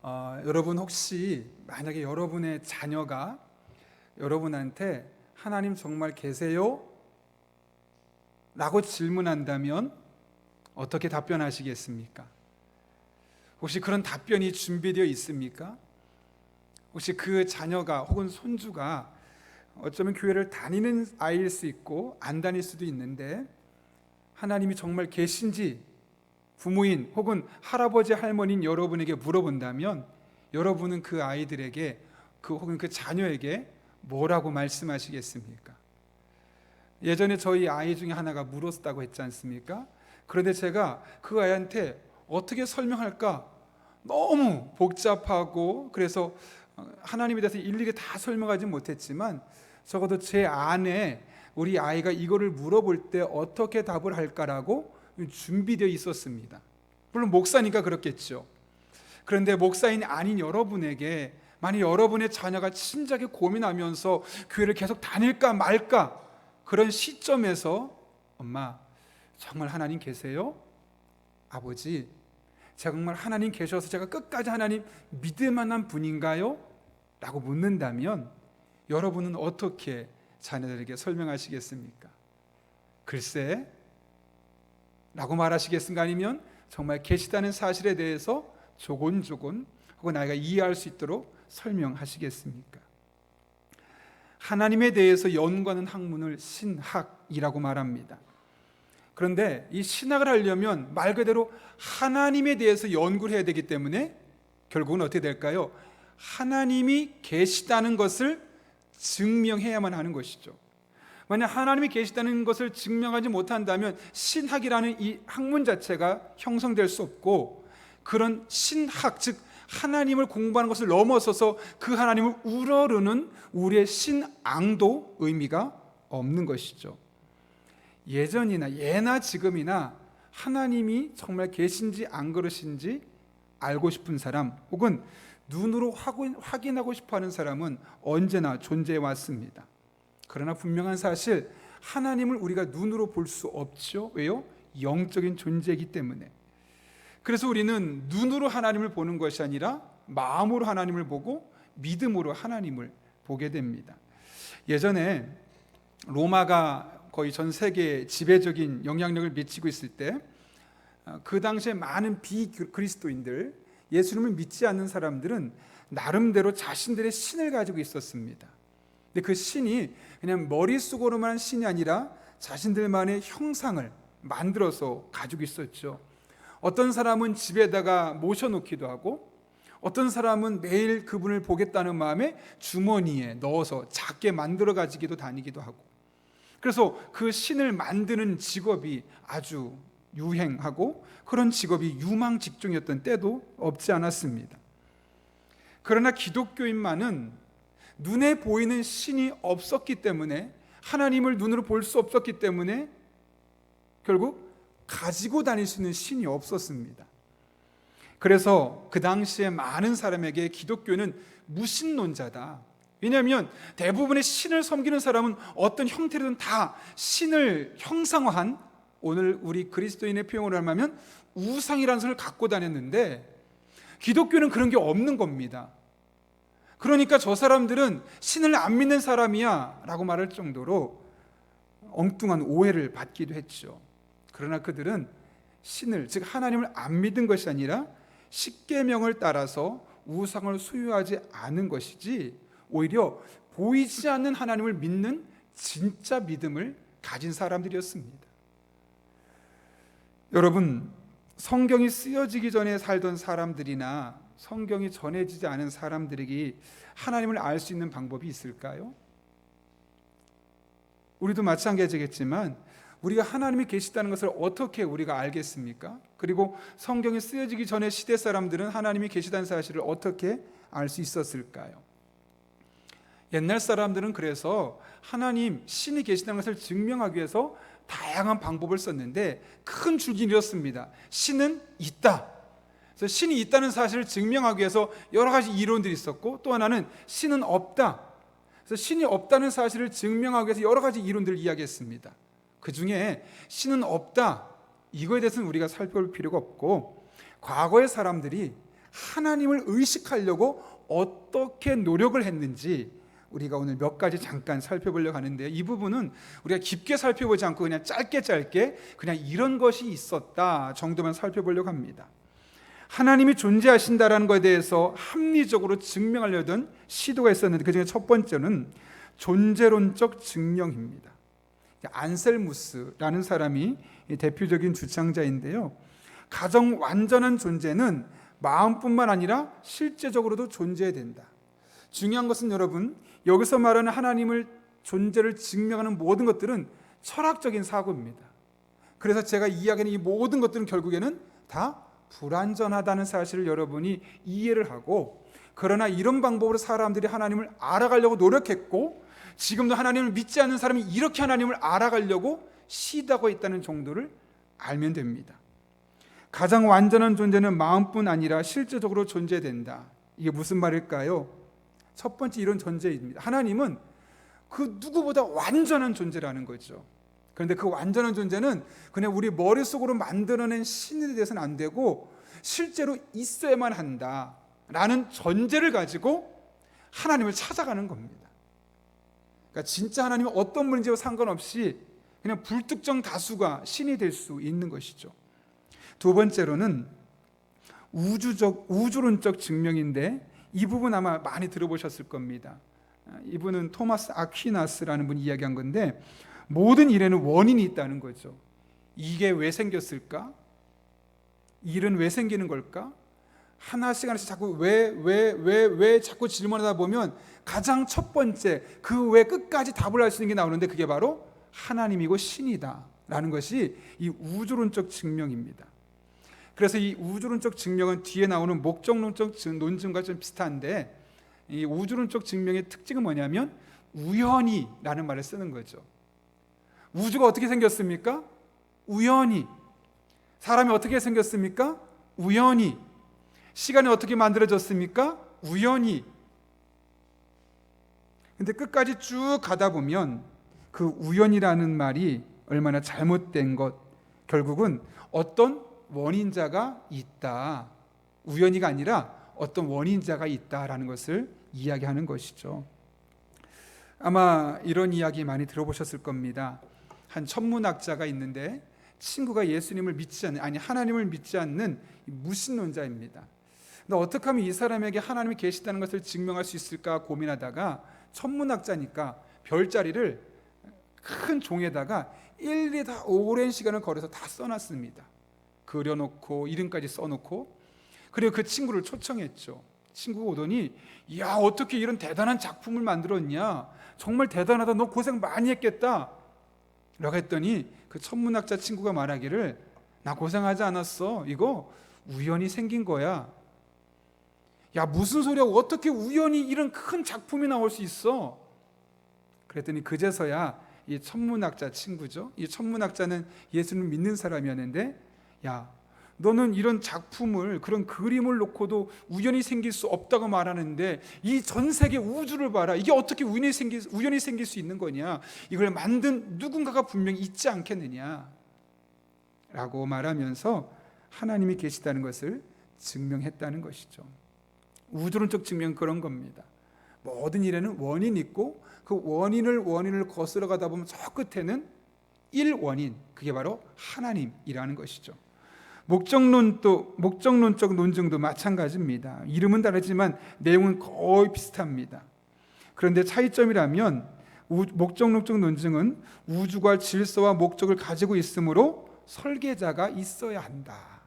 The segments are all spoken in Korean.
여러분 혹시 만약에 여러분의 자녀가 여러분한테 하나님 정말 계세요? 라고 질문한다면 어떻게 답변하시겠습니까? 혹시 그런 답변이 준비되어 있습니까? 혹시 그 자녀가 혹은 손주가 어쩌면 교회를 다니는 아이일 수 있고 안 다닐 수도 있는데 하나님이 정말 계신지 부모인 혹은 할아버지 할머니인 여러분에게 물어본다면 여러분은 그 아이들에게 혹은 그 자녀에게 뭐라고 말씀하시겠습니까? 예전에 저희 아이 중에 하나가 물었다고 했지 않습니까? 그런데 제가 그 아이한테 어떻게 설명할까? 너무 복잡하고 그래서 하나님에 대해서 일일이 다 설명하지 못했지만 적어도 제 안에 우리 아이가 이거를 물어볼 때 어떻게 답을 할까라고 준비되어 있었습니다. 물론 목사니까 그렇겠죠. 그런데 목사인 아닌 여러분에게 만약 여러분의 자녀가 진작에 고민하면서 교회를 계속 다닐까 말까 그런 시점에서 엄마 정말 하나님 계세요? 아버지 정말 하나님 계셔서 제가 끝까지 하나님 믿을 만한 분인가요? 라고 묻는다면 여러분은 어떻게 자녀들에게 설명하시겠습니까? 글쎄 라고 말하시겠습니까? 아니면 정말 계시다는 사실에 대해서 조곤조곤 혹은 아이가 이해할 수 있도록 설명하시겠습니까? 하나님에 대해서 연구하는 학문을 신학이라고 말합니다. 그런데 이 신학을 하려면 말 그대로 하나님에 대해서 연구를 해야 되기 때문에 결국은 어떻게 될까요? 하나님이 계시다는 것을 증명해야만 하는 것이죠. 만약 하나님이 계시다는 것을 증명하지 못한다면 신학이라는 이 학문 자체가 형성될 수 없고 그런 신학, 즉 하나님을 공부하는 것을 넘어서서 그 하나님을 우러르는 우리의 신앙도 의미가 없는 것이죠. 예나 지금이나 하나님이 정말 계신지 안 그러신지 알고 싶은 사람 혹은 눈으로 확인하고 싶어하는 사람은 언제나 존재해 왔습니다. 그러나 분명한 사실 하나님을 우리가 눈으로 볼 수 없죠. 왜요? 영적인 존재이기 때문에. 그래서 우리는 눈으로 하나님을 보는 것이 아니라 마음으로 하나님을 보고 믿음으로 하나님을 보게 됩니다. 예전에 로마가 거의 전 세계에 지배적인 영향력을 미치고 있을 때 그 당시에 많은 비그리스도인들, 예수님을 믿지 않는 사람들은 나름대로 자신들의 신을 가지고 있었습니다. 근데 그 신이 그냥 머릿속으로만 신이 아니라 자신들만의 형상을 만들어서 가지고 있었죠. 어떤 사람은 집에다가 모셔놓기도 하고 어떤 사람은 매일 그분을 보겠다는 마음에 주머니에 넣어서 작게 만들어 가지기도 다니기도 하고 그래서 그 신을 만드는 직업이 아주 유행하고 그런 직업이 유망 직종이었던 때도 없지 않았습니다. 그러나 기독교인만은 눈에 보이는 신이 없었기 때문에 하나님을 눈으로 볼 수 없었기 때문에 결국 가지고 다닐 수 있는 신이 없었습니다. 그래서 그 당시에 많은 사람에게 기독교는 무신론자다. 왜냐하면 대부분의 신을 섬기는 사람은 어떤 형태로든 다 신을 형상화한 오늘 우리 그리스도인의 표현으로 하면 우상이라는 것을 갖고 다녔는데 기독교는 그런 게 없는 겁니다. 그러니까 저 사람들은 신을 안 믿는 사람이야 라고 말할 정도로 엉뚱한 오해를 받기도 했죠. 그러나 그들은 신을, 즉 하나님을 안 믿은 것이 아니라 십계명을 따라서 우상을 수요하지 않은 것이지 오히려 보이지 않는 하나님을 믿는 진짜 믿음을 가진 사람들이었습니다. 여러분, 성경이 쓰여지기 전에 살던 사람들이나 성경이 전해지지 않은 사람들에게 하나님을 알 수 있는 방법이 있을까요? 우리도 마찬가지겠지만 우리가 하나님이 계시다는 것을 어떻게 우리가 알겠습니까? 그리고 성경이 쓰여지기 전에 시대 사람들은 하나님이 계시다는 사실을 어떻게 알 수 있었을까요? 옛날 사람들은 그래서 하나님, 신이 계시다는 것을 증명하기 위해서 다양한 방법을 썼는데 큰 줄기는 이렇습니다. 신은 있다. 그래서 신이 있다는 사실을 증명하기 위해서 여러 가지 이론들이 있었고 또 하나는 신은 없다. 그래서 신이 없다는 사실을 증명하기 위해서 여러 가지 이론들을 이야기했습니다. 그 중에 신은 없다, 이거에 대해서는 우리가 살펴볼 필요가 없고 과거의 사람들이 하나님을 의식하려고 어떻게 노력을 했는지 우리가 오늘 몇 가지 잠깐 살펴보려고 하는데요. 이 부분은 우리가 깊게 살펴보지 않고 그냥 짧게 그냥 이런 것이 있었다 정도만 살펴보려고 합니다. 하나님이 존재하신다라는 것에 대해서 합리적으로 증명하려던 시도가 있었는데 그중에 첫 번째는 존재론적 증명입니다. 안셀무스라는 사람이 대표적인 주창자인데요. 가장 완전한 존재는 마음뿐만 아니라 실제적으로도 존재해야 된다. 중요한 것은 여러분, 여기서 말하는 하나님을 존재를 증명하는 모든 것들은 철학적인 사고입니다. 그래서 제가 이야기하는 이 모든 것들은 결국에는 다 불완전하다는 사실을 여러분이 이해를 하고, 그러나 이런 방법으로 사람들이 하나님을 알아가려고 노력했고 지금도 하나님을 믿지 않는 사람이 이렇게 하나님을 알아가려고 시도하고 있다는 정도를 알면 됩니다. 가장 완전한 존재는 마음뿐 아니라 실제적으로 존재된다. 이게 무슨 말일까요? 첫 번째 이런 존재입니다. 하나님은 그 누구보다 완전한 존재라는 거죠. 그런데 그 완전한 존재는 그냥 우리 머릿속으로 만들어낸 신에 대해서는 안 되고 실제로 있어야만 한다라는 전제를 가지고 하나님을 찾아가는 겁니다. 그러니까 진짜 하나님은 어떤 분인지와 상관없이 그냥 불특정 다수가 신이 될 수 있는 것이죠. 두 번째로는 우주론적 증명인데 이 부분 아마 많이 들어보셨을 겁니다. 이분은 토마스 아퀴나스라는 분이 이야기한 건데 모든 일에는 원인이 있다는 거죠. 이게 왜 생겼을까? 일은 왜 생기는 걸까? 하나씩 자꾸 왜 자꾸 질문하다 보면 가장 첫 번째 그 왜 끝까지 답을 할 수 있는 게 나오는데 그게 바로 하나님이고 신이다 라는 것이 이 우주론적 증명입니다. 그래서 이 우주론적 증명은 뒤에 나오는 목적론적 논증과 좀 비슷한데 이 우주론적 증명의 특징은 뭐냐면 우연히라는 말을 쓰는 거죠. 우주가 어떻게 생겼습니까? 우연히. 사람이 어떻게 생겼습니까? 우연히. 시간이 어떻게 만들어졌습니까? 우연히. 근데 끝까지 쭉 가다 보면 그 우연이라는 말이 얼마나 잘못된 것, 결국은 어떤 원인자가 있다. 우연히가 아니라 어떤 원인자가 있다라는 것을 이야기하는 것이죠. 아마 이런 이야기 많이 들어보셨을 겁니다. 한 천문학자가 있는데 친구가 예수님을 믿지 않는, 아니 하나님을 믿지 않는 무신론자입니다. 근데 어떻게 하면 이 사람에게 하나님이 계시다는 것을 증명할 수 있을까 고민하다가 천문학자니까 별자리를 큰 종에다가 일일이 다 오랜 시간을 걸어서 다 써놨습니다. 그려놓고 이름까지 써놓고, 그리고 그 친구를 초청했죠. 친구가 오더니 야 어떻게 이런 대단한 작품을 만들었냐, 정말 대단하다, 너 고생 많이 했겠다 라고 했더니 그 천문학자 친구가 말하기를 나 고생하지 않았어, 이거 우연히 생긴 거야. 야 무슨 소리야, 어떻게 우연히 이런 큰 작품이 나올 수 있어. 그랬더니 그제서야 이 천문학자 친구죠, 이 천문학자는 예수님을 믿는 사람이었는데 야 너는 이런 작품을, 그런 그림을 놓고도 우연히 생길 수 없다고 말하는데 이 전 세계 우주를 봐라, 이게 어떻게 우연히 생길 수 있는 거냐, 이걸 만든 누군가가 분명히 있지 않겠느냐 라고 말하면서 하나님이 계시다는 것을 증명했다는 것이죠. 우주론적 증명은 그런 겁니다. 모든 일에는 원인이 있고 그 원인을 거슬러 가다 보면 저 끝에는 일원인, 그게 바로 하나님이라는 것이죠. 목적론적 논증도 마찬가지입니다. 이름은 다르지만 내용은 거의 비슷합니다. 그런데 차이점이라면 목적론적 논증은 우주가 질서와 목적을 가지고 있으므로 설계자가 있어야 한다.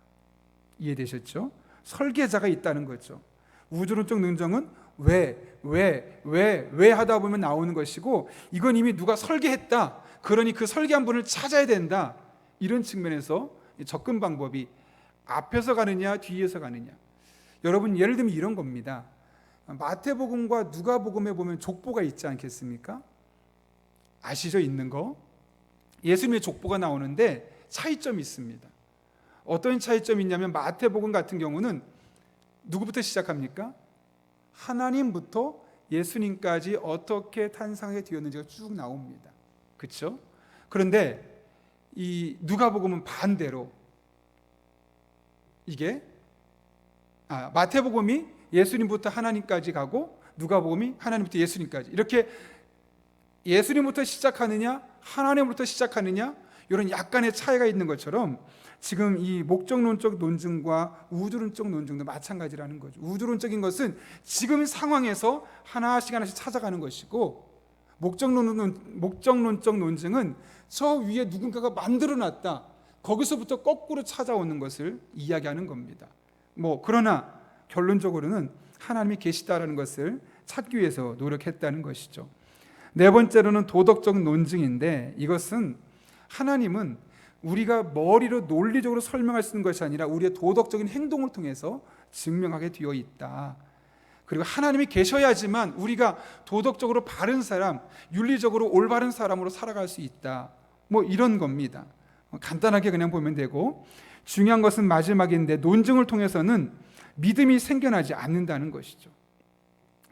이해되셨죠? 설계자가 있다는 거죠. 우주론적 논증은 왜 하다 보면 나오는 것이고 이건 이미 누가 설계했다, 그러니 그 설계한 분을 찾아야 된다, 이런 측면에서 접근 방법이 앞에서 가느냐 뒤에서 가느냐. 여러분 예를 들면 이런 겁니다. 마태복음과 누가복음에 보면 족보가 있지 않겠습니까? 아시죠? 있는 거. 예수님의 족보가 나오는데 차이점이 있습니다. 어떤 차이점이 있냐면 마태복음 같은 경우는 누구부터 시작합니까? 하나님부터 예수님까지 어떻게 탄생하게 되었는지가 쭉 나옵니다. 그렇죠? 그런데 이 누가복음은 반대로 이게 마태복음이 예수님부터 하나님까지 가고 누가복음이 하나님부터 예수님까지, 이렇게 예수님부터 시작하느냐 하나님부터 시작하느냐 이런 약간의 차이가 있는 것처럼 지금 이 목적론적 논증과 우주론적 논증도 마찬가지라는 거죠. 우주론적인 것은 지금 상황에서 하나씩 찾아가는 것이고, 목적론적 논증은 저 위에 누군가가 만들어놨다, 거기서부터 거꾸로 찾아오는 것을 이야기하는 겁니다. 그러나 결론적으로는 하나님이 계시다라는 것을 찾기 위해서 노력했다는 것이죠. 네 번째로는 도덕적 논증인데, 이것은 하나님은 우리가 머리로 논리적으로 설명할 수 있는 것이 아니라 우리의 도덕적인 행동을 통해서 증명하게 되어 있다. 그리고 하나님이 계셔야지만 우리가 도덕적으로 바른 사람, 윤리적으로 올바른 사람으로 살아갈 수 있다. 이런 겁니다. 간단하게 그냥 보면 되고, 중요한 것은 마지막인데 논증을 통해서는 믿음이 생겨나지 않는다는 것이죠.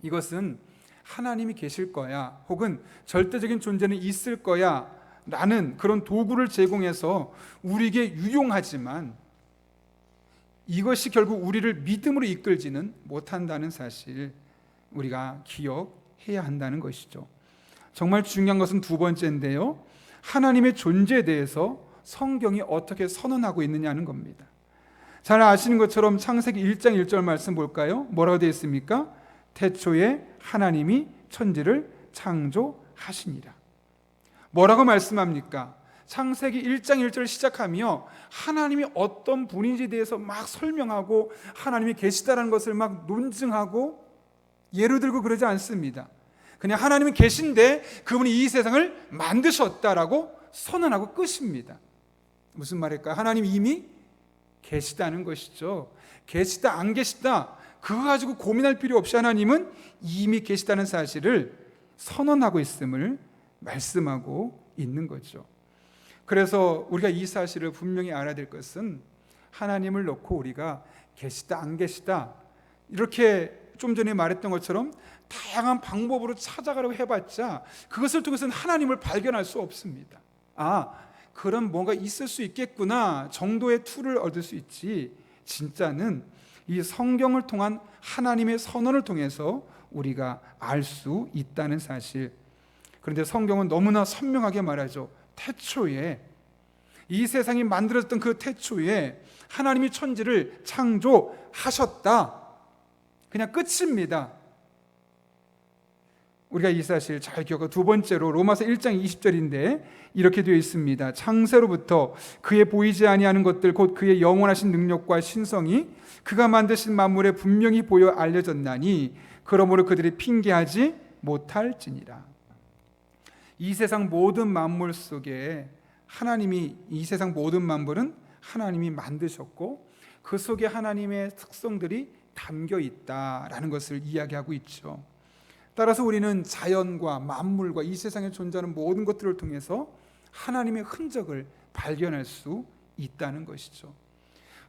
이것은 하나님이 계실 거야, 혹은 절대적인 존재는 있을 거야 라는 그런 도구를 제공해서 우리에게 유용하지만 이것이 결국 우리를 믿음으로 이끌지는 못한다는 사실, 우리가 기억해야 한다는 것이죠. 정말 중요한 것은 두 번째인데요, 하나님의 존재에 대해서 성경이 어떻게 선언하고 있느냐는 겁니다. 잘 아시는 것처럼 창세기 1장 1절 말씀 볼까요? 뭐라고 되어 있습니까? 태초에 하나님이 천지를 창조하시니라. 뭐라고 말씀합니까? 창세기 1장 1절을 시작하며 하나님이 어떤 분인지에 대해서 막 설명하고 하나님이 계시다라는 것을 막 논증하고 예를 들고 그러지 않습니다. 그냥 하나님이 계신데 그분이 이 세상을 만드셨다라고 선언하고 끝입니다. 무슨 말일까요? 하나님이 이미 계시다는 것이죠. 계시다 안 계시다 그거 가지고 고민할 필요 없이 하나님은 이미 계시다는 사실을 선언하고 있음을 말씀하고 있는 거죠. 그래서 우리가 이 사실을 분명히 알아야 될 것은, 하나님을 놓고 우리가 계시다 안 계시다 이렇게 좀 전에 말했던 것처럼 다양한 방법으로 찾아가려고 해봤자 그것을 통해서는 하나님을 발견할 수 없습니다. 그런 뭔가 있을 수 있겠구나 정도의 툴을 얻을 수 있지, 진짜는 이 성경을 통한 하나님의 선언을 통해서 우리가 알 수 있다는 사실. 그런데 성경은 너무나 선명하게 말하죠. 태초에, 이 세상이 만들어졌던 그 태초에 하나님이 천지를 창조하셨다. 그냥 끝입니다. 우리가 이 사실 잘 기억하고, 두 번째로 로마서 1장 20절인데 이렇게 되어 있습니다. 창세로부터 그의 보이지 아니하는 것들 곧 그의 영원하신 능력과 신성이 그가 만드신 만물에 분명히 보여 알려졌나니 그러므로 그들이 핑계하지 못할지니라. 이 세상 모든 만물 속에 하나님이, 이 세상 모든 만물은 하나님이 만드셨고 그 속에 하나님의 특성들이 담겨 있다라는 것을 이야기하고 있죠. 따라서 우리는 자연과 만물과 이 세상에 존재하는 모든 것들을 통해서 하나님의 흔적을 발견할 수 있다는 것이죠.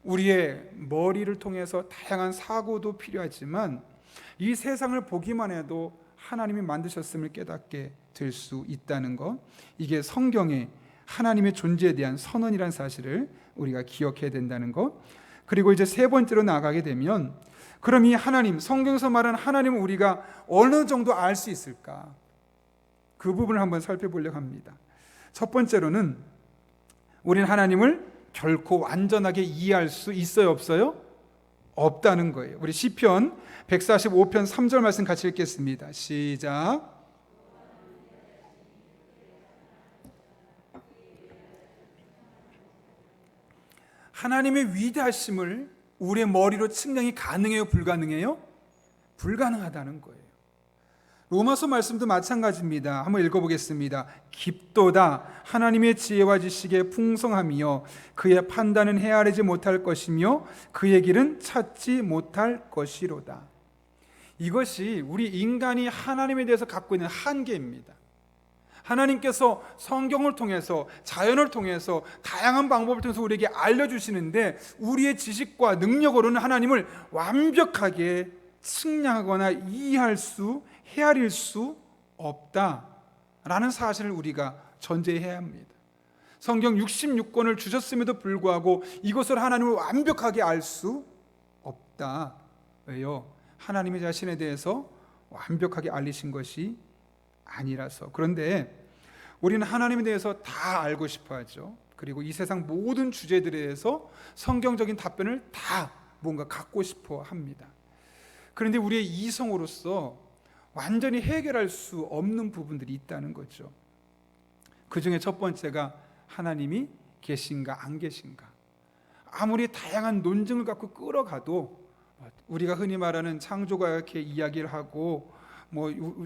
우리의 머리를 통해서 다양한 사고도 필요하지만 이 세상을 보기만 해도 하나님이 만드셨음을 깨닫게 될 수 있다는 것, 이게 성경의 하나님의 존재에 대한 선언이라는 사실을 우리가 기억해야 된다는 것. 그리고 이제 세 번째로 나가게 되면, 그럼 이 하나님, 성경에서 말하는 하나님을 우리가 어느 정도 알 수 있을까? 그 부분을 한번 살펴보려고 합니다. 첫 번째로는 우리는 하나님을 결코 완전하게 이해할 수 있어요, 없어요? 없다는 거예요. 우리 시편 145편 3절 말씀 같이 읽겠습니다. 시작. 하나님의 위대하심을 우리의 머리로 측량이 가능해요, 불가능해요? 불가능하다는 거예요. 로마서 말씀도 마찬가지입니다. 한번 읽어보겠습니다. 깊도다 하나님의 지혜와 지식의 풍성함이요 그의 판단은 헤아리지 못할 것이며 그의 길은 찾지 못할 것이로다. 이것이 우리 인간이 하나님에 대해서 갖고 있는 한계입니다. 하나님께서 성경을 통해서, 자연을 통해서, 다양한 방법을 통해서 우리에게 알려주시는데 우리의 지식과 능력으로는 하나님을 완벽하게 측량하거나 이해할 수, 헤아릴 수 없다라는 사실을 우리가 전제해야 합니다. 성경 66권을 주셨음에도 불구하고 이것을 하나님을 완벽하게 알 수 없다. 왜요? 하나님이 자신에 대해서 완벽하게 알리신 것이 아니라서. 그런데 우리는 하나님에 대해서 다 알고 싶어 하죠. 그리고 이 세상 모든 주제들에 대해서 성경적인 답변을 다 뭔가 갖고 싶어 합니다. 그런데 우리의 이성으로서 완전히 해결할 수 없는 부분들이 있다는 거죠. 그 중에 첫 번째가 하나님이 계신가 안 계신가. 아무리 다양한 논증을 갖고 끌어가도 우리가 흔히 말하는 창조가 이렇게 이야기를 하고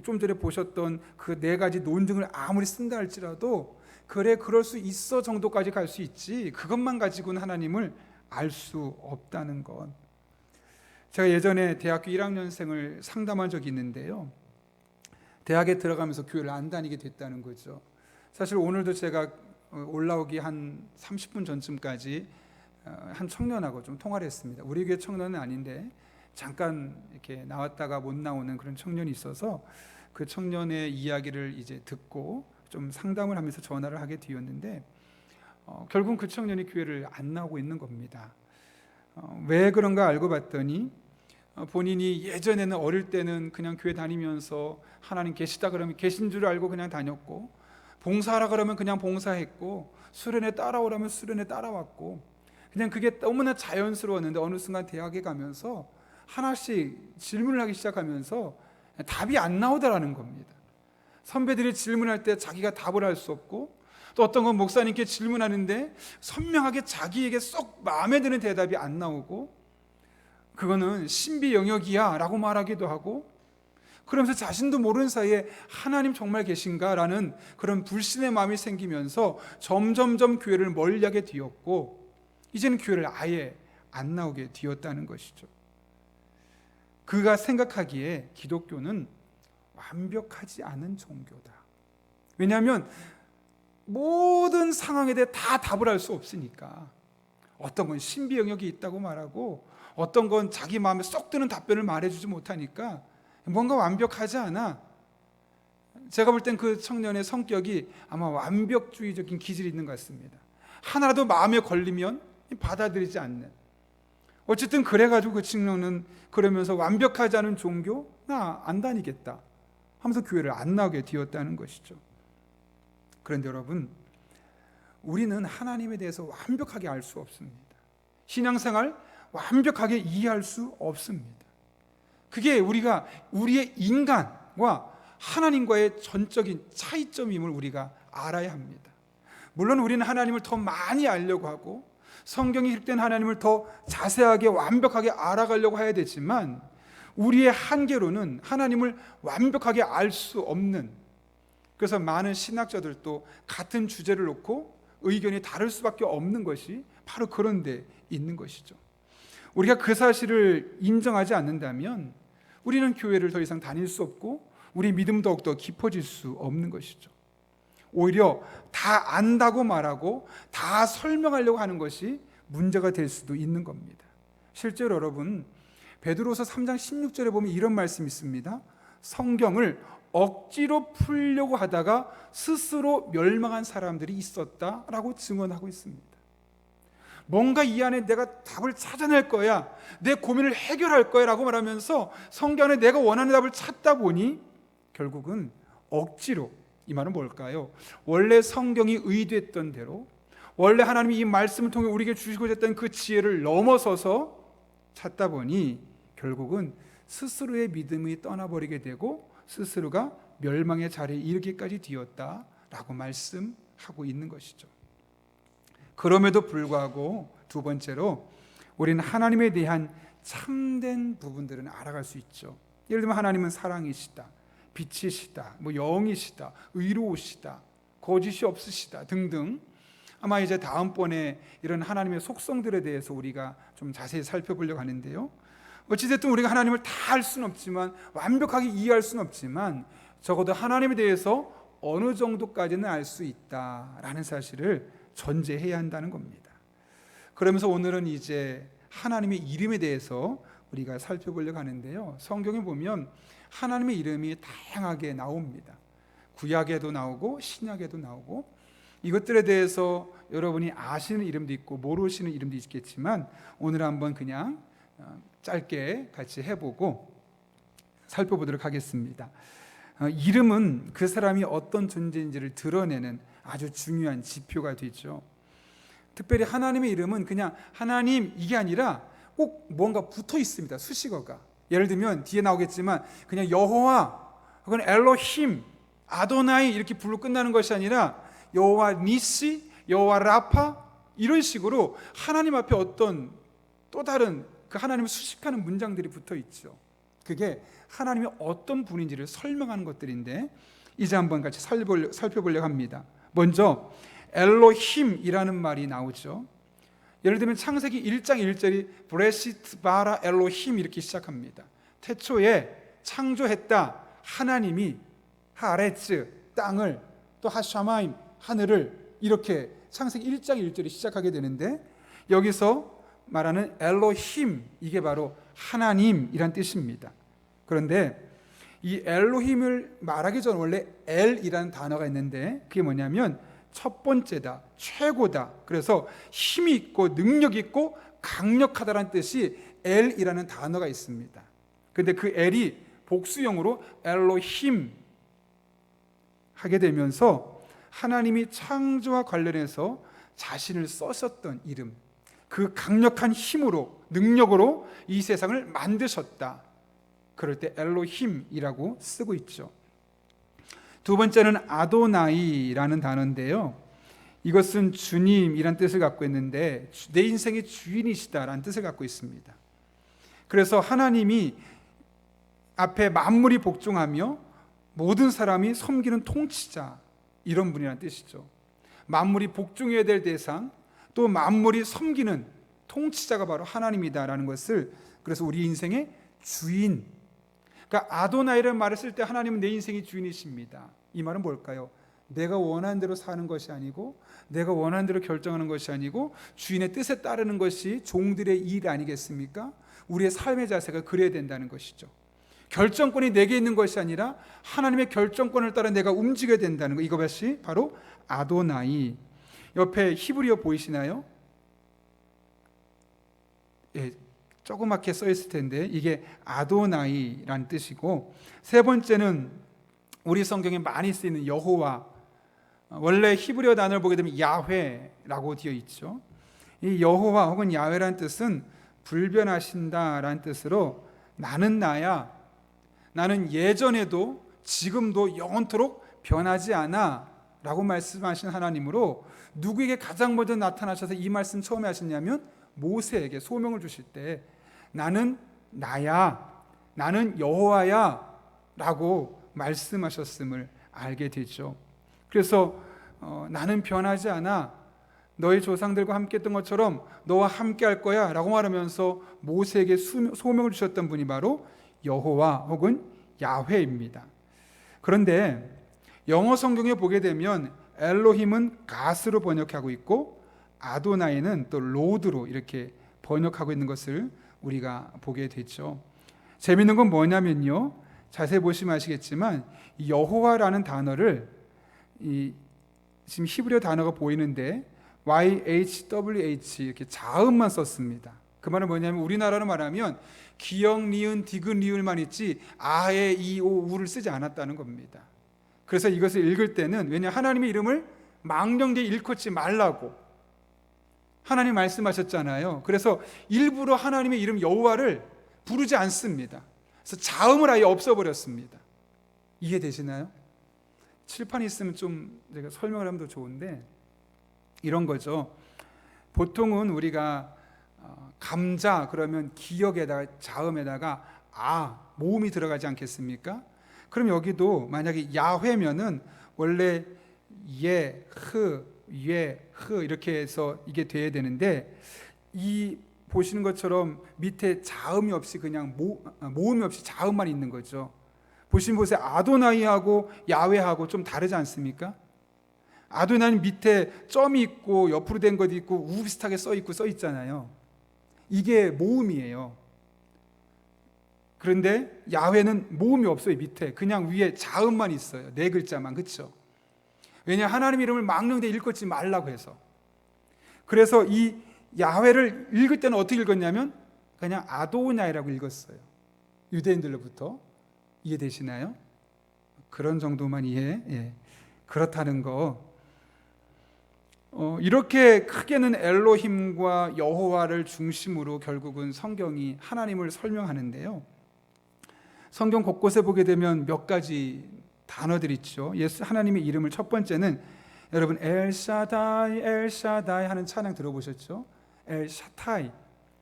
좀 전에 보셨던 그 네 가지 논증을 아무리 쓴다 할지라도 그래 그럴 수 있어 정도까지 갈 수 있지 그것만 가지고는 하나님을 알 수 없다는 것. 제가 예전에 대학교 1학년생을 상담한 적이 있는데요. 대학에 들어가면서 교회를 안 다니게 됐다는 거죠. 사실 오늘도 제가 올라오기 한 30분 전쯤까지 한 청년하고 좀 통화를 했습니다. 우리 교회 청년은 아닌데 잠깐 이렇게 나왔다가 못 나오는 그런 청년이 있어서 그 청년의 이야기를 이제 듣고 좀 상담을 하면서 전화를 하게 되었는데 결국 그 청년이 교회를 안 나오고 있는 겁니다. 왜 그런가 알고 봤더니 본인이 예전에는 어릴 때는 그냥 교회 다니면서 하나님 계시다 그러면 계신 줄 알고 그냥 다녔고, 봉사하라 그러면 그냥 봉사했고, 수련회 따라오라면 수련회 따라왔고, 그냥 그게 너무나 자연스러웠는데 어느 순간 대학에 가면서 하나씩 질문을 하기 시작하면서 답이 안 나오더라는 겁니다. 선배들이 질문할 때 자기가 답을 할 수 없고, 또 어떤 건 목사님께 질문하는데 선명하게 자기에게 쏙 마음에 드는 대답이 안 나오고, 그거는 신비 영역이야 라고 말하기도 하고, 그러면서 자신도 모르는 사이에 하나님 정말 계신가 라는 그런 불신의 마음이 생기면서 점점점 교회를 멀리하게 되었고, 이제는 교회를 아예 안 나오게 되었다는 것이죠. 그가 생각하기에 기독교는 완벽하지 않은 종교다. 왜냐하면 모든 상황에 대해 다 답을 할 수 없으니까. 어떤 건 신비 영역이 있다고 말하고, 어떤 건 자기 마음에 쏙 드는 답변을 말해주지 못하니까 뭔가 완벽하지 않아. 제가 볼 땐 그 청년의 성격이 아마 완벽주의적인 기질이 있는 것 같습니다. 하나라도 마음에 걸리면 받아들이지 않는. 어쨌든 그래가지고 그 청년은 그러면서 완벽하지 않은 종교? 나 안 다니겠다 하면서 교회를 안 나오게 되었다는 것이죠. 그런데 여러분, 우리는 하나님에 대해서 완벽하게 알 수 없습니다. 신앙생활 완벽하게 이해할 수 없습니다. 그게 우리의 인간과 하나님과의 전적인 차이점임을 우리가 알아야 합니다. 물론 우리는 하나님을 더 많이 알려고 하고 성경이 기록된 하나님을 더 자세하게 완벽하게 알아가려고 해야 되지만, 우리의 한계로는 하나님을 완벽하게 알 수 없는, 그래서 많은 신학자들도 같은 주제를 놓고 의견이 다를 수밖에 없는 것이 바로 그런 데 있는 것이죠. 우리가 그 사실을 인정하지 않는다면 우리는 교회를 더 이상 다닐 수 없고 우리 믿음 더욱더 깊어질 수 없는 것이죠. 오히려 다 안다고 말하고 다 설명하려고 하는 것이 문제가 될 수도 있는 겁니다. 실제로 여러분, 베드로서 3장 16절에 보면 이런 말씀이 있습니다. 성경을 억지로 풀려고 하다가 스스로 멸망한 사람들이 있었다라고 증언하고 있습니다. 뭔가 이 안에 내가 답을 찾아낼 거야, 내 고민을 해결할 거야 라고 말하면서 성경 안에 내가 원하는 답을 찾다 보니 결국은 억지로, 이 말은 뭘까요? 원래 성경이 의도했던 대로, 원래 하나님이 이 말씀을 통해 우리에게 주시고자 했던 그 지혜를 넘어서서 찾다 보니 결국은 스스로의 믿음이 떠나버리게 되고 스스로가 멸망의 자리에 이르기까지 되었다라고 말씀하고 있는 것이죠. 그럼에도 불구하고 두 번째로 우리는 하나님에 대한 참된 부분들은 알아갈 수 있죠. 예를 들면 하나님은 사랑이시다, 빛이시다, 영이시다, 의로우시다, 거짓이 없으시다 등등. 아마 이제 다음번에 이런 하나님의 속성들에 대해서 우리가 좀 자세히 살펴보려고 하는데요. 어찌됐든 우리가 하나님을 다 알 수는 없지만, 완벽하게 이해할 수는 없지만, 적어도 하나님에 대해서 어느 정도까지는 알 수 있다라는 사실을 전제해야 한다는 겁니다. 그러면서 오늘은 이제 하나님의 이름에 대해서 우리가 살펴보려고 하는데요. 성경에 보면 하나님의 이름이 다양하게 나옵니다. 구약에도 나오고 신약에도 나오고, 이것들에 대해서 여러분이 아시는 이름도 있고 모르시는 이름도 있겠지만 오늘 한번 그냥 짧게 같이 해보고 살펴보도록 하겠습니다. 이름은 그 사람이 어떤 존재인지를 드러내는 아주 중요한 지표가 되죠. 특별히 하나님의 이름은 그냥 하나님 이게 아니라 꼭 뭔가 붙어 있습니다. 수식어가. 예를 들면 뒤에 나오겠지만 그냥 여호와 혹은 엘로힘, 아도나이 이렇게 불로 끝나는 것이 아니라 여호와 니시, 여호와 라파 이런 식으로 하나님 앞에 어떤 또 다른 그 하나님을 수식하는 문장들이 붙어 있죠. 그게 하나님이 어떤 분인지를 설명하는 것들인데 이제 한번 같이 살펴보려고 합니다. 먼저 엘로힘이라는 말이 나오죠. 예를 들면 창세기 1장 1절이 브레시트 바라 엘로힘 이렇게 시작합니다. 태초에 창조했다 하나님이 하레츠 땅을 또 하샤마임 하늘을 이렇게 창세기 1장 1절이 시작하게 되는데 여기서 말하는 엘로힘 이게 바로 하나님이란 뜻입니다. 그런데 이 엘로힘을 말하기 전 원래 엘이라는 단어가 있는데 그게 뭐냐면 첫 번째다, 최고다. 그래서 힘이 있고 능력 있고 강력하다라는 뜻이 엘이라는 단어가 있습니다. 그런데 그 엘이 복수형으로 엘로힘 하게 되면서 하나님이 창조와 관련해서 자신을 써셨던 이름, 그 강력한 힘으로 능력으로 이 세상을 만드셨다. 그럴 때 엘로힘이라고 쓰고 있죠. 두 번째는 아도나이라는 단어인데요. 이것은 주님이란 뜻을 갖고 있는데 내 인생의 주인이시다라는 뜻을 갖고 있습니다. 그래서 하나님이 앞에 만물이 복종하며 모든 사람이 섬기는 통치자 이런 분이라는 뜻이죠. 만물이 복종해야 될 대상 또 만물이 섬기는 통치자가 바로 하나님이다라는 것을 그래서 우리 인생의 주인 그러니까 아도나이라는 말을 쓸 때 하나님은 내 인생의 주인이십니다. 이 말은 뭘까요? 내가 원하는 대로 사는 것이 아니고 내가 원하는 대로 결정하는 것이 아니고 주인의 뜻에 따르는 것이 종들의 일 아니겠습니까? 우리의 삶의 자세가 그래야 된다는 것이죠. 결정권이 내게 있는 것이 아니라 하나님의 결정권을 따라 내가 움직여야 된다는 것 이것이 바로 아도나이. 옆에 히브리어 보이시나요? 예, 조그맣게 써 있을 텐데 이게 아도나이라는 뜻이고 세 번째는 우리 성경에 많이 쓰이는 여호와 원래 히브리어 단어를 보게 되면 야훼라고 되어 있죠. 이 여호와 혹은 야훼라는 뜻은 불변하신다라는 뜻으로 나는 나야 나는 예전에도 지금도 영원토록 변하지 않아 라고 말씀하신 하나님으로 누구에게 가장 먼저 나타나셔서 이 말씀 처음에 하셨냐면 모세에게 소명을 주실 때 나는 나야 나는 여호와야 라고 말씀하셨음을 알게 되죠. 그래서 나는 변하지 않아 너희 조상들과 함께 했던 것처럼 너와 함께 할 거야 라고 말하면서 모세에게 소명을 주셨던 분이 바로 여호와 혹은 야훼입니다. 그런데 영어 성경에 보게 되면 엘로힘은 갓으로 번역하고 있고 아도나이는 또 로드로 이렇게 번역하고 있는 것을 우리가 보게 되죠. 재미있는 건 뭐냐면요. 자세히 보시면 아시겠지만 여호와라는 단어를 지금 히브리어 단어가 보이는데 YHWH 이렇게 자음만 썼습니다. 그 말은 뭐냐면 우리나라로 말하면 기역, 니은, 디귿, 리을만 있지 아에, 이, 오, 우를 쓰지 않았다는 겁니다. 그래서 이것을 읽을 때는 왜냐 하나님의 이름을 망령되이 일컫지 말라고 하나님 말씀하셨잖아요. 그래서 일부러 하나님의 이름 여호와를 부르지 않습니다. 그래서 자음을 아예 없애버렸습니다. 이해되시나요? 칠판이 있으면 좀 제가 설명을 하면 더 좋은데 이런 거죠. 보통은 우리가 감자 그러면 기역에다가 자음에다가 모음이 들어가지 않겠습니까? 그럼 여기도 만약에 야훼면은 원래 예, 흐 이렇게 해서 이게 돼야 되는데 이 보시는 것처럼 밑에 자음이 없이 그냥 모음이 없이 자음만 있는 거죠. 보세요. 아도나이하고 야훼하고 좀 다르지 않습니까? 아도나이는 밑에 점이 있고 옆으로 된 것도 있고 우 비슷하게 써 있잖아요. 이게 모음이에요. 그런데 야훼는 모음이 없어요. 밑에 그냥 위에 자음만 있어요. 네 글자만. 그렇죠? 왜냐 하나님 이름을 망령되이 일컫지 말라고 해서. 그래서 이 야훼를 읽을 때는 어떻게 읽었냐면 그냥 아도냐이라고 읽었어요. 유대인들로부터. 이해되시나요? 그런 정도만 이해. 예. 그렇다는 거. 이렇게 크게는 엘로힘과 여호와를 중심으로 결국은 성경이 하나님을 설명하는데요. 성경 곳곳에 보게 되면 몇 가지 단어들 있죠. 예수 하나님의 이름을 첫 번째는 여러분 엘샤다이 엘샤다이 하는 찬양 들어보셨죠? 엘샤타이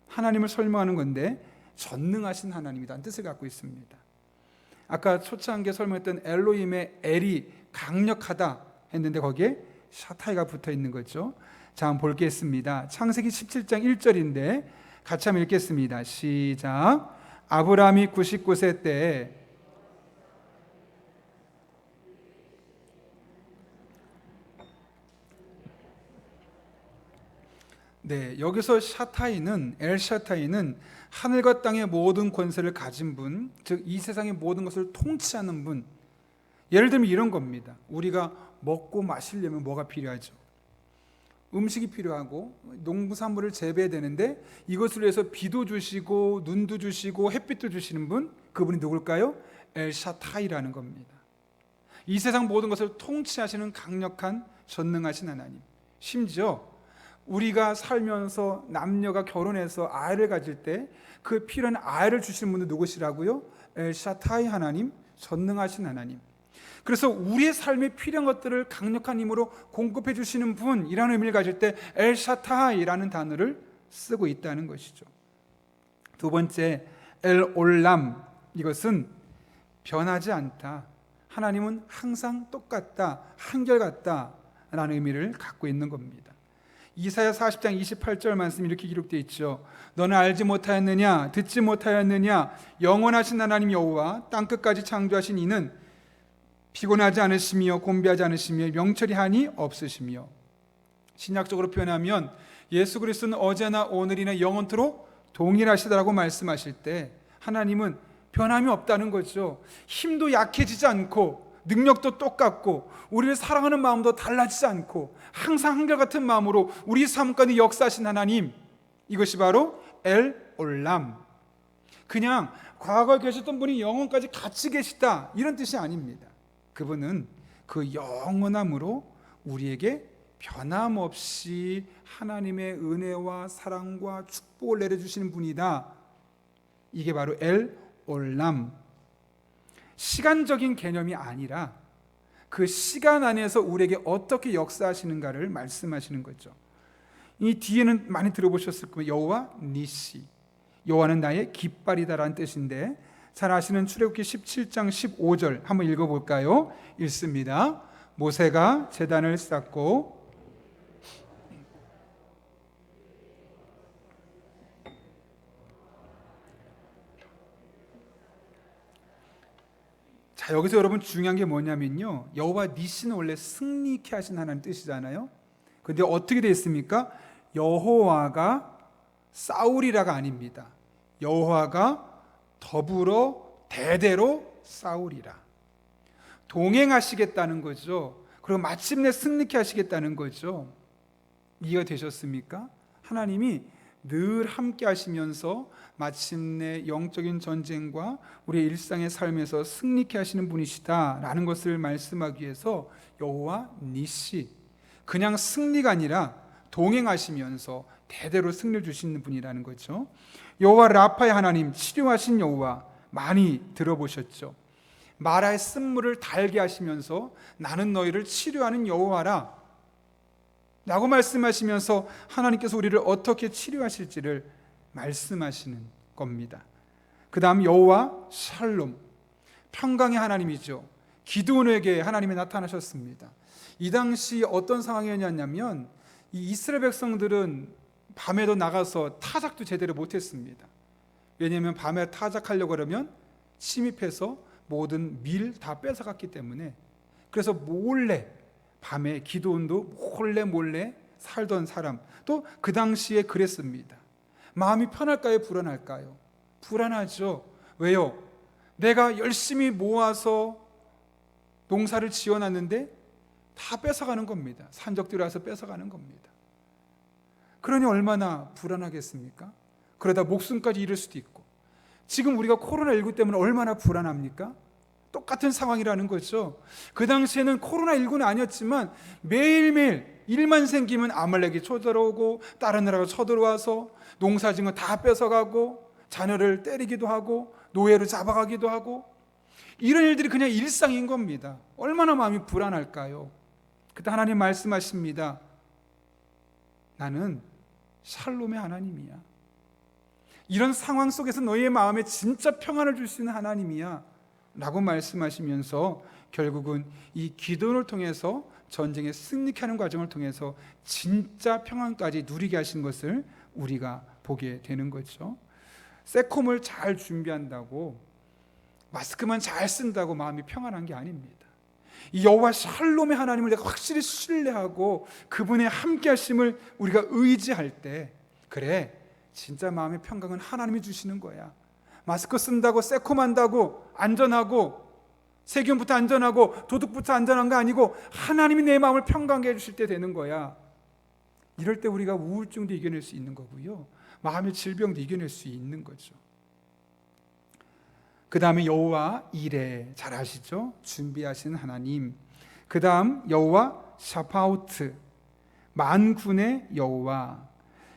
하나님을 설명하는 건데 전능하신 하나님이라는 뜻을 갖고 있습니다. 아까 초창기에 설명했던 엘로힘의 엘이 강력하다 했는데 거기에 샤타이가 붙어 있는 거죠. 자, 한번 보겠습니다. 창세기 17장 1절인데 같이 한번 읽겠습니다. 시작. 아브라함이 99세 때에 네, 여기서 샤타이는 엘샤타이는 하늘과 땅의 모든 권세를 가진 분, 즉 이 세상의 모든 것을 통치하는 분. 예를 들면 이런 겁니다. 우리가 먹고 마시려면 뭐가 필요하죠? 음식이 필요하고 농부산물을 재배해야 되는데 이것을 위해서 비도 주시고 눈도 주시고 햇빛도 주시는 분, 그분이 누굴까요? 엘샤타이라는 겁니다. 이 세상 모든 것을 통치하시는 강력한 전능하신 하나님. 심지어 우리가 살면서 남녀가 결혼해서 아이를 가질 때 그 필요한 아이를 주시는 분도 누구시라고요? 엘샤타이 하나님, 전능하신 하나님. 그래서 우리의 삶에 필요한 것들을 강력한 힘으로 공급해 주시는 분이라는 의미를 가질 때 엘샤타이라는 단어를 쓰고 있다는 것이죠. 두 번째, 엘올람, 이것은 변하지 않다. 하나님은 항상 똑같다, 한결같다라는 의미를 갖고 있는 겁니다. 이사야 40장 28절 말씀이 이렇게 기록되어 있죠. 너는 알지 못하였느냐, 듣지 못하였느냐, 영원하신 하나님 여호와 땅끝까지 창조하신 이는 피곤하지 않으시며 곤비하지 않으시며 명철이 한이 없으시며. 신약적으로 표현하면 예수 그리스도는 어제나 오늘이나 영원토록 동일하시다라고 말씀하실 때 하나님은 변함이 없다는 거죠. 힘도 약해지지 않고 능력도 똑같고 우리를 사랑하는 마음도 달라지지 않고 항상 한결같은 마음으로 우리 삶 가운데 역사하신 하나님, 이것이 바로 엘올람. 그냥 과거에 계셨던 분이 영원까지 같이 계시다 이런 뜻이 아닙니다. 그분은 그 영원함으로 우리에게 변함없이 하나님의 은혜와 사랑과 축복을 내려주시는 분이다. 이게 바로 엘올람. 시간적인 개념이 아니라 그 시간 안에서 우리에게 어떻게 역사하시는가를 말씀하시는 거죠. 이 뒤에는 많이 들어보셨을 거예요. 여호와 니시, 여호와는 나의 깃발이다라는 뜻인데 잘 아시는 출애굽기 17장 15절 한번 읽어볼까요? 읽습니다. 모세가 제단을 쌓고 자, 여기서 여러분 중요한 게 뭐냐면요, 여호와 니시는 원래 승리케 하신 하나님 뜻이잖아요. 근데 어떻게 되어 있습니까? 여호와가 싸우리라가 아닙니다. 여호와가 더불어 대대로 싸우리라. 동행하시겠다는 거죠. 그리고 마침내 승리케 하시겠다는 거죠. 이해가 되셨습니까? 하나님이 늘 함께 하시면서 마침내 영적인 전쟁과 우리의 일상의 삶에서 승리케 하시는 분이시다라는 것을 말씀하기 위해서 여호와 니시, 그냥 승리가 아니라 동행하시면서 대대로 승리를 주시는 분이라는 거죠. 여호와 라파의 하나님, 치료하신 여호와 많이 들어보셨죠. 마라의 쓴물을 달게 하시면서 나는 너희를 치료하는 여호와라 라고 말씀하시면서 하나님께서 우리를 어떻게 치료하실지를 말씀하시는 겁니다. 그 다음 여호와 샬롬, 평강의 하나님이죠. 기드온에게 하나님이 나타나셨습니다. 이 당시 어떤 상황이었냐면 이 이스라엘 백성들은 밤에도 나가서 타작도 제대로 못했습니다. 왜냐하면 밤에 타작하려고 그러면 침입해서 모든 밀 다 뺏어갔기 때문에. 그래서 몰래 밤에 기드온도 몰래 살던 사람, 또 그 당시에 그랬습니다. 마음이 편할까요? 불안할까요? 불안하죠. 왜요? 내가 열심히 모아서 농사를 지어놨는데 다 뺏어가는 겁니다. 산적들이 와서 뺏어가는 겁니다. 그러니 얼마나 불안하겠습니까? 그러다 목숨까지 잃을 수도 있고, 지금 우리가 코로나19 때문에 얼마나 불안합니까? 똑같은 상황이라는 거죠. 그 당시에는 코로나19는 아니었지만 매일매일 일만 생기면 아말렉이 쳐들어오고 다른 나라가 쳐들어와서 농사진 거 다 뺏어가고 자녀를 때리기도 하고 노예로 잡아가기도 하고, 이런 일들이 그냥 일상인 겁니다. 얼마나 마음이 불안할까요? 그때 하나님 말씀하십니다. 나는 샬롬의 하나님이야. 이런 상황 속에서 너희의 마음에 진짜 평안을 줄 수 있는 하나님이야 라고 말씀하시면서 결국은 이 기도를 통해서 전쟁에 승리케 하는 과정을 통해서 진짜 평안까지 누리게 하신 것을 우리가 보게 되는 거죠. 새콤을 잘 준비한다고, 마스크만 잘 쓴다고 마음이 평안한 게 아닙니다. 이 여호와 샬롬의 하나님을 내가 확실히 신뢰하고 그분의 함께 하심을 우리가 의지할 때, 그래, 진짜 마음의 평강은 하나님이 주시는 거야. 마스크 쓴다고 새콤한다고 안전하고 세균부터 안전하고 도둑부터 안전한 거 아니고 하나님이 내 마음을 평강하게 해주실 때 되는 거야. 이럴 때 우리가 우울증도 이겨낼 수 있는 거고요, 마음의 질병도 이겨낼 수 있는 거죠. 그 다음에 여호와 이레, 잘 아시죠? 준비하신 하나님. 그 다음 여호와 샤파우트, 만군의 여호와.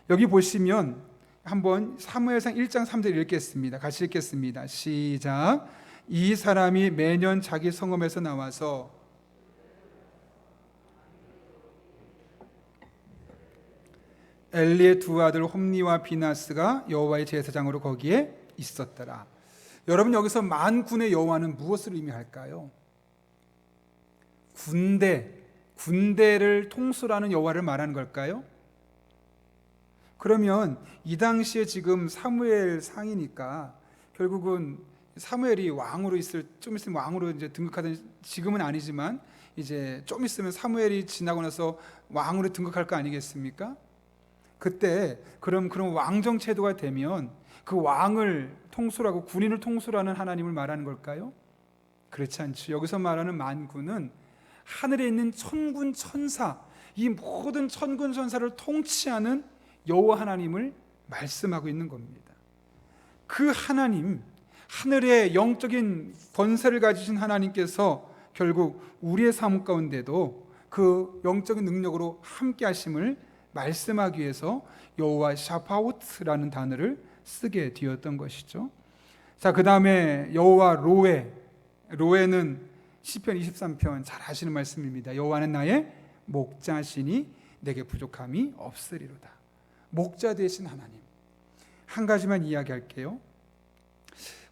여기 보시면 한번 사무엘상 1장 3절 읽겠습니다. 같이 읽겠습니다. 시작. 이 사람이 매년 자기 성읍에서 나와서 엘리의 두 아들 홈니와 비나스가 여호와의 제사장으로 거기에 있었더라. 여러분, 여기서 만군의 여호와는 무엇을 의미할까요? 군대를 통솔하는 여호와를 말하는 걸까요? 그러면 이 당시에 지금 사무엘 상이니까 결국은 사무엘이 왕으로 좀 있으면 왕으로 이제 등극하던, 지금은 아니지만 이제 좀 있으면 사무엘이 지나고 나서 왕으로 등극할 거 아니겠습니까? 그때 그런 왕정 제도가 되면 그 왕을 통솔하고 군인을 통솔하는 하나님을 말하는 걸까요? 그렇지 않죠. 여기서 말하는 만군은 하늘에 있는 천군 천사, 이 모든 천군 천사를 통치하는 여호와 하나님을 말씀하고 있는 겁니다. 그 하나님, 하늘의 영적인 권세를 가지신 하나님께서 결국 우리의 삶 가운데도 그 영적인 능력으로 함께 하심을 말씀하기 위해서 여호와 샤파우트라는 단어를 쓰게 되었던 것이죠. 자, 그 다음에 여호와 로에. 로에는 시편 23편 잘 아시는 말씀입니다. 여호와는 나의 목자시니 내게 부족함이 없으리로다. 목자 되신 하나님. 한 가지만 이야기할게요.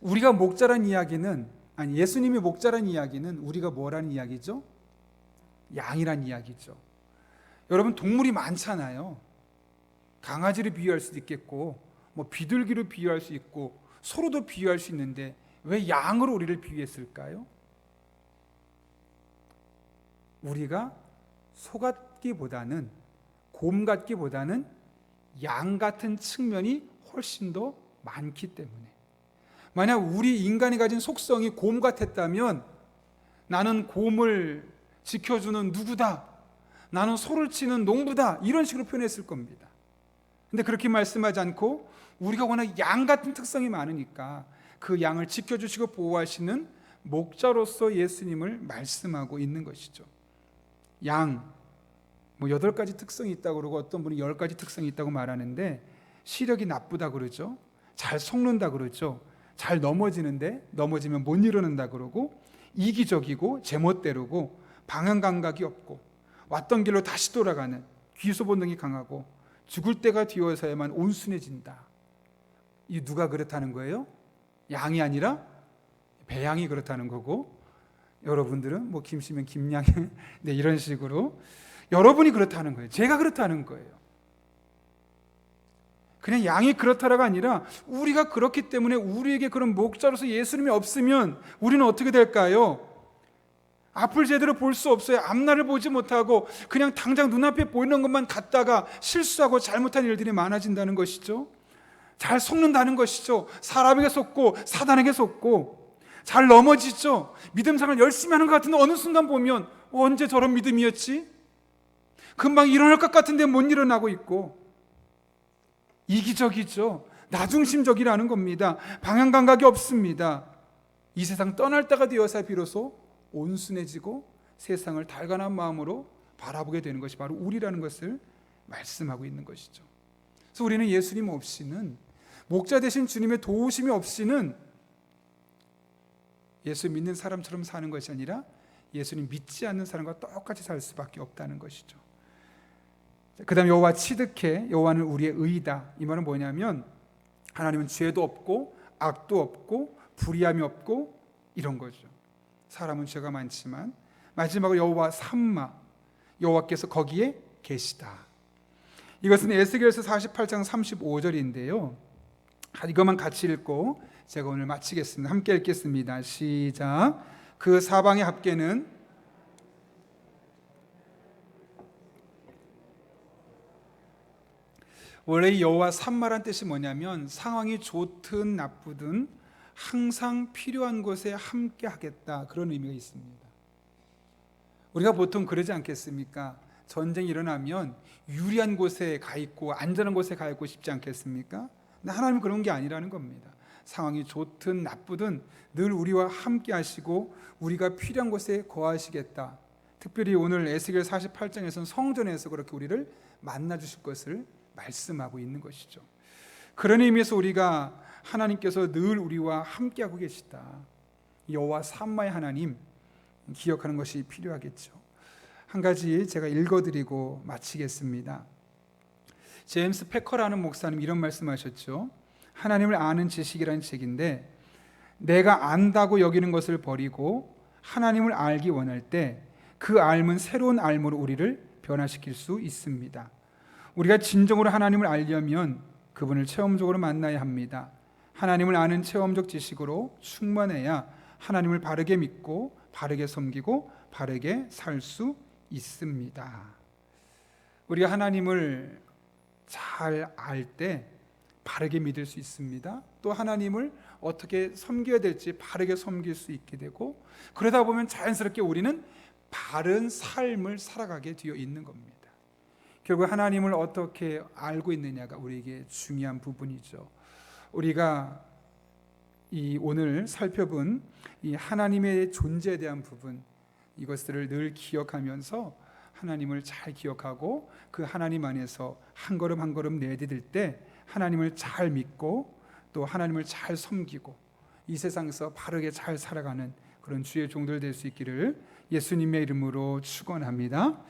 우리가 목자란 이야기는, 아니 예수님이 목자란 이야기는 우리가 뭐라는 이야기죠? 양이란 이야기죠. 여러분, 동물이 많잖아요. 강아지를 비유할 수도 있겠고 뭐 비둘기로 비유할 수 있고 소로도 비유할 수 있는데 왜 양으로 우리를 비유했을까요? 우리가 소 같기보다는, 곰 같기보다는 양 같은 측면이 훨씬 더 많기 때문에. 만약 우리 인간이 가진 속성이 곰 같았다면 나는 곰을 지켜주는 누구다, 나는 소를 치는 농부다, 이런 식으로 표현했을 겁니다. 근데 그렇게 말씀하지 않고 우리가 워낙 양 같은 특성이 많으니까 그 양을 지켜주시고 보호하시는 목자로서 예수님을 말씀하고 있는 것이죠. 양, 뭐 8가지 특성이 있다고 그러고 어떤 분이 10가지 특성이 있다고 말하는데, 시력이 나쁘다 그러죠. 잘 속는다 그러죠. 잘 넘어지는데 넘어지면 못 일어난다 그러고, 이기적이고 제멋대로고 방향 감각이 없고 왔던 길로 다시 돌아가는 귀소 본능이 강하고 죽을 때가 되어서야만 온순해진다. 이 누가 그렇다는 거예요? 양이 아니라 배양이 그렇다는 거고, 여러분들은 뭐 김씨면 김양 네, 이런 식으로 여러분이 그렇다는 거예요. 제가 그렇다는 거예요. 그냥 양이 그렇다라가 아니라 우리가 그렇기 때문에 우리에게 그런 목자로서 예수님이 없으면 우리는 어떻게 될까요? 앞을 제대로 볼 수 없어요. 앞날을 보지 못하고 그냥 당장 눈앞에 보이는 것만 갖다가 실수하고 잘못한 일들이 많아진다는 것이죠. 잘 속는다는 것이죠. 사람에게 속고 사단에게 속고 잘 넘어지죠. 믿음 생활 열심히 하는 것 같은데 어느 순간 보면 언제 저런 믿음이었지? 금방 일어날 것 같은데 못 일어나고 있고, 이기적이죠. 나중심적이라는 겁니다. 방향 감각이 없습니다. 이 세상 떠날 때가 되어서 비로소 온순해지고 세상을 달관한 마음으로 바라보게 되는 것이 바로 우리라는 것을 말씀하고 있는 것이죠. 그래서 우리는 예수님 없이는, 목자 되신 주님의 도우심이 없이는 예수 믿는 사람처럼 사는 것이 아니라 예수님 믿지 않는 사람과 똑같이 살 수밖에 없다는 것이죠. 그 다음 여호와 치득해, 여호와는 우리의 의이다. 이 말은 뭐냐면 하나님은 죄도 없고 악도 없고 불의함이 없고 이런 거죠. 사람은 죄가 많지만 마지막으로 여호와 삼마, 여호와께서 거기에 계시다. 이것은 에스겔서 48장 35절인데요. 이것만 같이 읽고 제가 오늘 마치겠습니다. 함께 읽겠습니다. 시작. 그 사방의 합계는 원래 이 여호와 삼마란 뜻이 뭐냐면 상황이 좋든 나쁘든 항상 필요한 곳에 함께 하겠다, 그런 의미가 있습니다. 우리가 보통 그러지 않겠습니까? 전쟁이 일어나면 유리한 곳에 가 있고 안전한 곳에 가 있고 싶지 않겠습니까? 근데 하나님은 그런 게 아니라는 겁니다. 상황이 좋든 나쁘든 늘 우리와 함께 하시고 우리가 필요한 곳에 거하시겠다. 특별히 오늘 에스겔 48장에서는 성전에서 그렇게 우리를 만나 주실 것을 말씀하고 있는 것이죠. 그런 의미에서 우리가 하나님께서 늘 우리와 함께하고 계시다, 여호와 삼마의 하나님 기억하는 것이 필요하겠죠. 한 가지 제가 읽어드리고 마치겠습니다. 제임스 패커라는 목사님 이런 말씀하셨죠. 하나님을 아는 지식이라는 책인데, 내가 안다고 여기는 것을 버리고 하나님을 알기 원할 때 그 알은 새로운 알므로 우리를 변화시킬 수 있습니다. 우리가 진정으로 하나님을 알려면 그분을 체험적으로 만나야 합니다. 하나님을 아는 체험적 지식으로 충만해야 하나님을 바르게 믿고 바르게 섬기고 바르게 살 수 있습니다. 우리가 하나님을 잘 알 때 바르게 믿을 수 있습니다. 또 하나님을 어떻게 섬겨야 될지 바르게 섬길 수 있게 되고, 그러다 보면 자연스럽게 우리는 바른 삶을 살아가게 되어 있는 겁니다. 결국 하나님을 어떻게 알고 있느냐가 우리에게 중요한 부분이죠. 우리가 이 오늘 살펴본 이 하나님의 존재에 대한 부분, 이것들을 늘 기억하면서 하나님을 잘 기억하고 그 하나님 안에서 한 걸음 한 걸음 내디딜 때 하나님을 잘 믿고 또 하나님을 잘 섬기고 이 세상에서 바르게 잘 살아가는 그런 주의 종들 될 수 있기를 예수님의 이름으로 축원합니다.